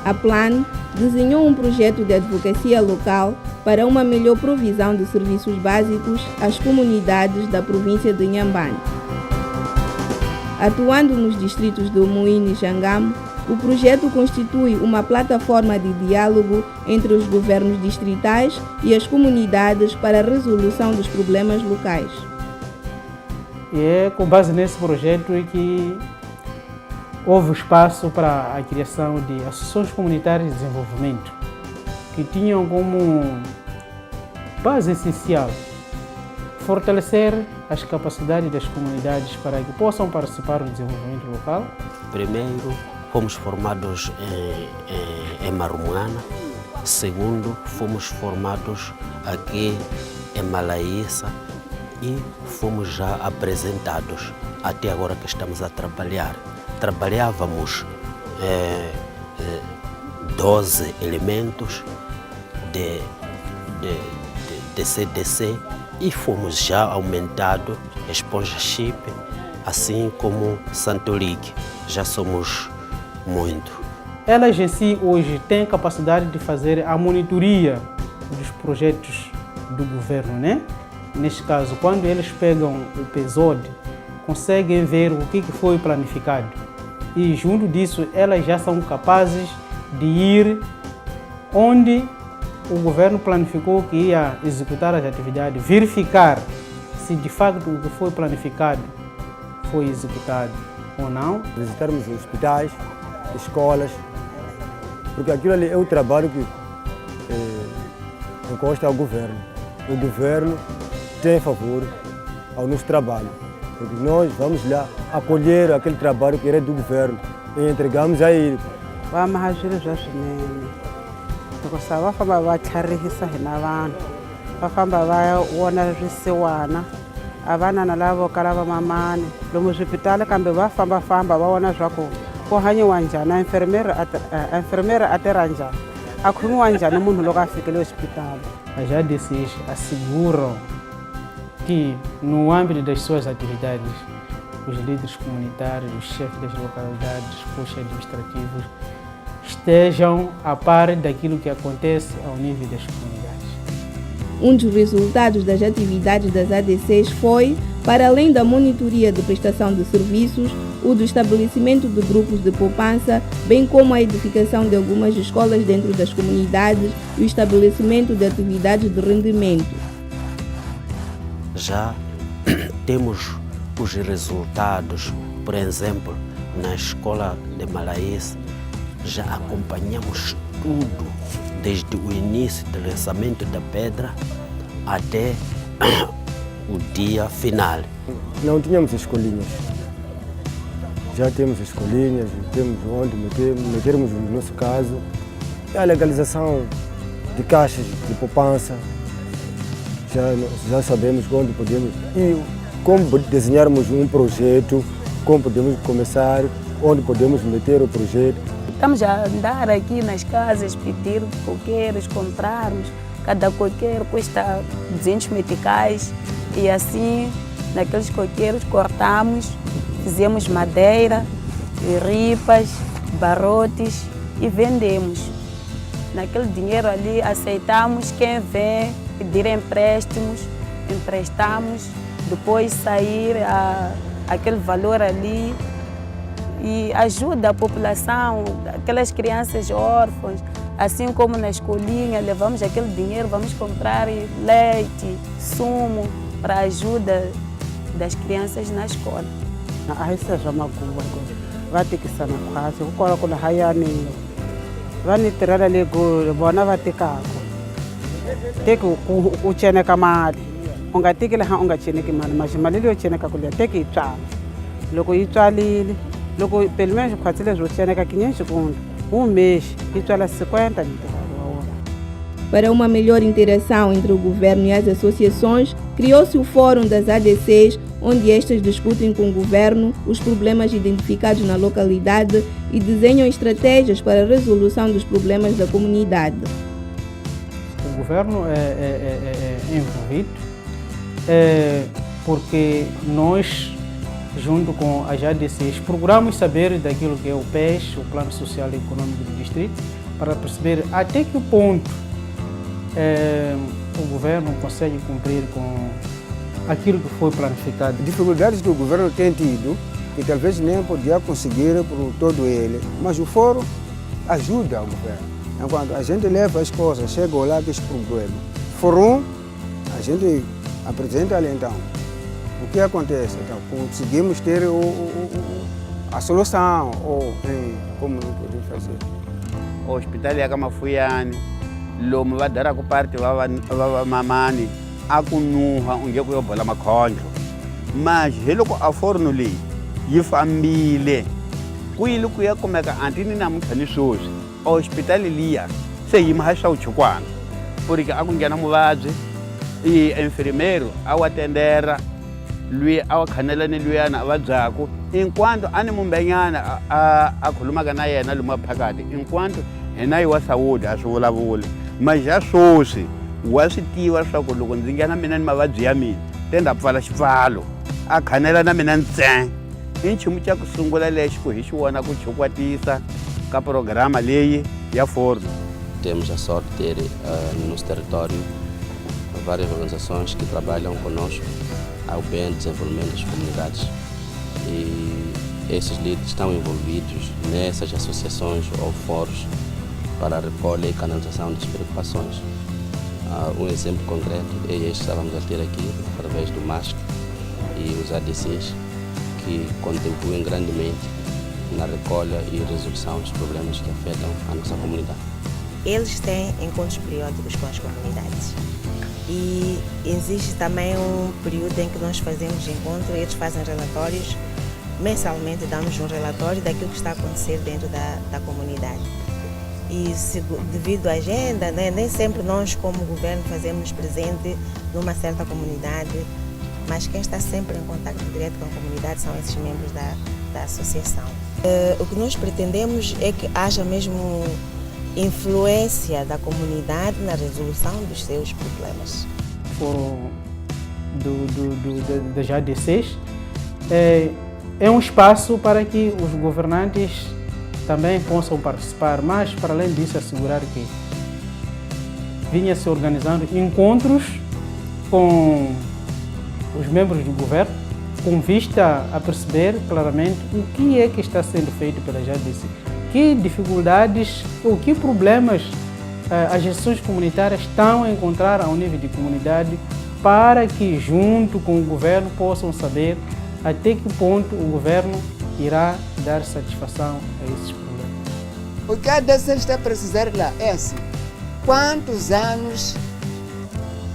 A Plan desenhou um projeto de advocacia local para uma melhor provisão de serviços básicos às comunidades da província de Inhambane. Atuando nos distritos de Umuíne e Xangamo, o projeto constitui uma plataforma de diálogo entre os governos distritais e as comunidades para a resolução dos problemas locais. E é com base nesse projeto que houve espaço para a criação de associações comunitárias de desenvolvimento, que tinham como base essencial fortalecer as capacidades das comunidades para que possam participar do desenvolvimento local. Primeiro, fomos formados em Marumuana. Segundo, fomos formados aqui em Malaíça e fomos já apresentados até agora que estamos a trabalhar. Trabalhávamos 12 elementos de CDC e fomos já aumentado Sponsorship, assim como Santo League. Já somos muito. Elas em si hoje têm capacidade de fazer a monitoria dos projetos do governo, né? Neste caso, quando eles pegam o PESOD, conseguem ver o que foi planificado. E junto disso, elas já são capazes de ir onde o governo planificou que ia executar as atividades, verificar se de facto o que foi planificado foi executado ou não. Visitarmos hospitais, escolas, porque aquilo ali é o trabalho que encosta ao governo. O governo tem favor ao nosso trabalho, porque nós vamos lá acolher aquele trabalho que era do governo e entregamos a ele. Vamos agir já swinene. Loko sa va famba va tlharihisa hina vanhu, va famba va vona swisiwana, a vana na lavo kala va mamani lomu swipitali kambe va famba va vona swa ku hanyiwa njhani, enfermeira a tirha njhani, a khomiwa njhani munhu loko a fikile hospitali. As ADCs asseguram que no âmbito das suas atividades, os líderes comunitários, os chefes das localidades, os postos administrativos estejam a par daquilo que acontece ao nível das comunidades. Um dos resultados das atividades das ADCs foi, para além da monitoria de prestação de serviços, o do estabelecimento de grupos de poupança, bem como a edificação de algumas escolas dentro das comunidades e o estabelecimento de atividades de rendimento. Já temos os resultados, por exemplo, na escola de Malaíça, já acompanhamos tudo, desde o início do lançamento da pedra até o dia final. Não tínhamos escolinhas. Já temos escolinhas, temos onde metermos no nosso caso. A legalização de caixas de poupança, já sabemos onde podemos e como desenharmos um projeto, como podemos começar, onde podemos meter o projeto. Estamos a andar aqui nas casas, pedir coqueiros, comprarmos. Cada coqueiro custa 200 meticais e assim, naqueles coqueiros cortamos, fizemos madeira, ripas, barrotes e vendemos. Naquele dinheiro ali aceitamos quem vem pedir empréstimos, emprestamos, depois sair aquele valor ali e ajuda a população, aquelas crianças órfãs, assim como na escolinha, levamos aquele dinheiro, vamos comprar leite, sumo para a ajuda das crianças na escola. Aí seja uma coisa, vai ter que ser na casa, eu coloco na raiane, vai me tirar ali, bona vai ter carro, tem que o chene kamali, onga tem que levar onga chene kamali, mas malili o chene kakulia, tem que ir tchau, logo ir tchau ali. Loko pelo menos quatro vezes você nega 500 segundos, mês, isso ela 50 Para uma melhor interação entre o governo e as associações, criou-se o Fórum das ADCs, onde estas discutem com o governo os problemas identificados na localidade e desenham estratégias para a resolução dos problemas da comunidade. O governo é envolvido porque nós junto com as ADCs, procuramos saber daquilo que é o PES, o Plano Social e Econômico do Distrito, para perceber até que ponto o governo consegue cumprir com aquilo que foi planificado. Dificuldades que o governo tem tido, que talvez nem podia conseguir por todo ele, mas o fórum ajuda o governo. Enquanto a gente leva as coisas, chega lá com esse problema. Fórum, a gente apresenta ali então. O que acontece? Então, conseguimos ter a solução, ou como não podemos fazer. O hospital ya Kamafuyani, lomu va dara ku party va mamani a ku nuha unge ku yo bola makhondlo. Mas hi loko a forum leyi yi fambile ku yile ku ya kumeka antini namuntlha ni swoswi a hospital liya se yi maha swa uchukwana porque a ku nghena muvabyi i enfermeiro a wa tendera lui a wa khanela ni luyana a vabyaku inkwanto a ni mumbenyana a khulumaka na yena lomu maphakati inkwanto hina yi wa sawudi a swi vulavuli mas ya swoswi wa swi tiva swa ku loko ndzi nghena mina ni mavabyi ya mina tenda pfala xipfalo a khanela na mina ntsena i nchumu xa ku sungula lexi ku hi xi vona ku chukwatisa ka programa leyi ya Ford. Temos a sorte de ter no nosso território várias organizações que trabalham conosco ao bem desenvolvimento das comunidades e esses líderes estão envolvidos nessas associações ou fóruns para a recolha e canalização das preocupações. Um exemplo concreto é este que estávamos a ter aqui através do MASC e os ADCs que contribuem grandemente na recolha e resolução dos problemas que afetam a nossa comunidade. Eles têm encontros periódicos com as comunidades e existe também um período em que nós fazemos encontro e eles fazem relatórios. Mensalmente damos um relatório daquilo que está a acontecer dentro da comunidade. E devido à agenda, né, nem sempre nós como governo fazemos presente numa certa comunidade, mas quem está sempre em contato direto com a comunidade são esses membros da associação. O que nós pretendemos é que haja mesmo influência da comunidade na resolução dos seus problemas. Fórum das ADCs é um espaço para que os governantes também possam participar, mas para além disso assegurar que vinha se organizando encontros com os membros do governo com vista a perceber claramente o que é que está sendo feito pela ADC, que dificuldades ou que problemas as gestões comunitárias estão a encontrar ao nível de comunidade para que junto com o governo possam saber até que ponto o governo irá dar satisfação a esses problemas. O que a ADC está a precisar lá é assim, quantos anos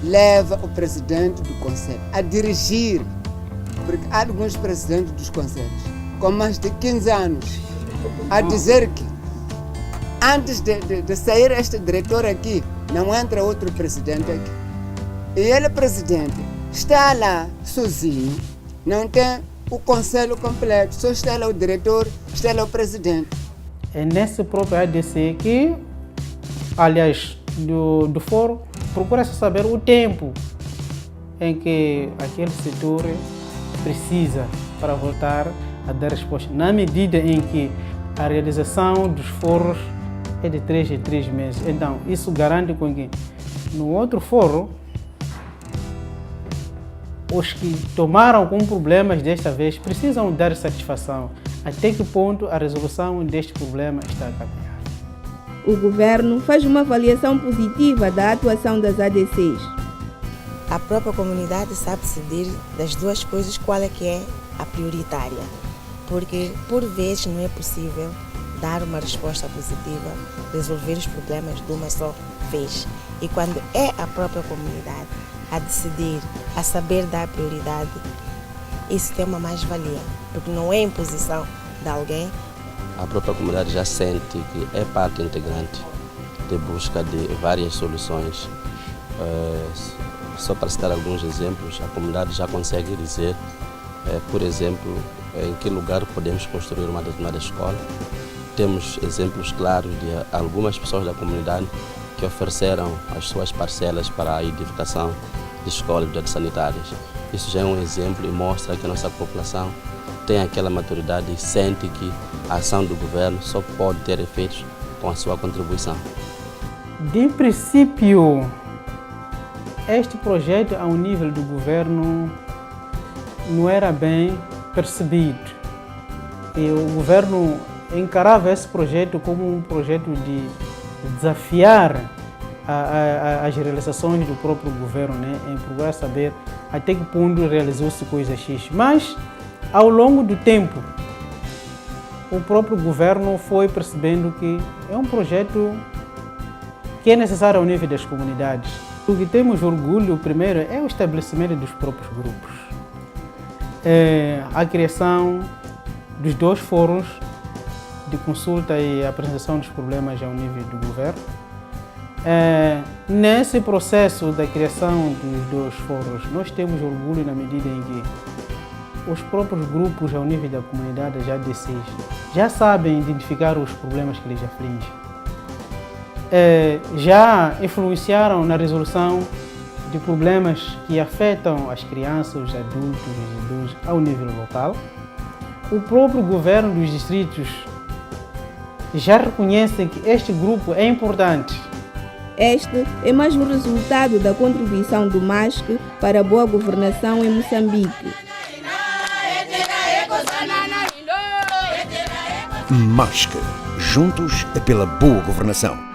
leva o presidente do conselho a dirigir, porque há alguns presidentes dos conselhos com mais de 15 anos a dizer que antes de sair este diretor aqui, não entra outro presidente aqui. E ele, presidente, está lá sozinho, não tem o conselho completo, só está lá o diretor, está lá o presidente. É nesse próprio ADC que, aliás, do fórum, procura-se saber o tempo em que aquele setor precisa para voltar a dar resposta, na medida em que a realização dos fóruns é de 3 em 3 meses. Então, isso garante com que no outro fórum, os que tomaram com problemas desta vez precisam dar satisfação. Até que ponto a resolução deste problema está a caminhar. O governo faz uma avaliação positiva da atuação das ADCs. A própria comunidade sabe decidir das duas coisas qual é que é a prioritária, porque por vezes não é possível dar uma resposta positiva, resolver os problemas de uma só vez. E quando é a própria comunidade a decidir, a saber dar prioridade, isso tem uma mais-valia, porque não é imposição de alguém. A própria comunidade já sente que é parte integrante de busca de várias soluções. Só para citar alguns exemplos, a comunidade já consegue dizer, por exemplo, em que lugar podemos construir uma determinada escola. Temos exemplos claros de algumas pessoas da comunidade que ofereceram as suas parcelas para a edificação de escolas, bibliotecas sanitárias. Isso já é um exemplo e mostra que a nossa população tem aquela maturidade e sente que a ação do governo só pode ter efeitos com a sua contribuição. De princípio, este projeto ao nível do governo não era bem percebido. E o governo encarava esse projeto como um projeto de desafiar as realizações do próprio governo, né? Em procurar saber até que ponto realizou-se coisa X. Mas, ao longo do tempo, o próprio governo foi percebendo que é um projeto que é necessário ao nível das comunidades. O que temos orgulho, primeiro, é o estabelecimento dos próprios grupos. A criação dos 2 fóruns de consulta e apresentação dos problemas ao nível do governo. Nesse processo da criação dos 2 fóruns, nós temos orgulho na medida em que os próprios grupos ao nível da comunidade já sabem identificar os problemas que lhes afligem. Já influenciaram na resolução de problemas que afetam as crianças, os adultos, os idosos ao nível local. O próprio governo dos distritos já reconhece que este grupo é importante. Este é mais um resultado da contribuição do MASC para a boa governação em Moçambique. MASC, juntos pela boa governação.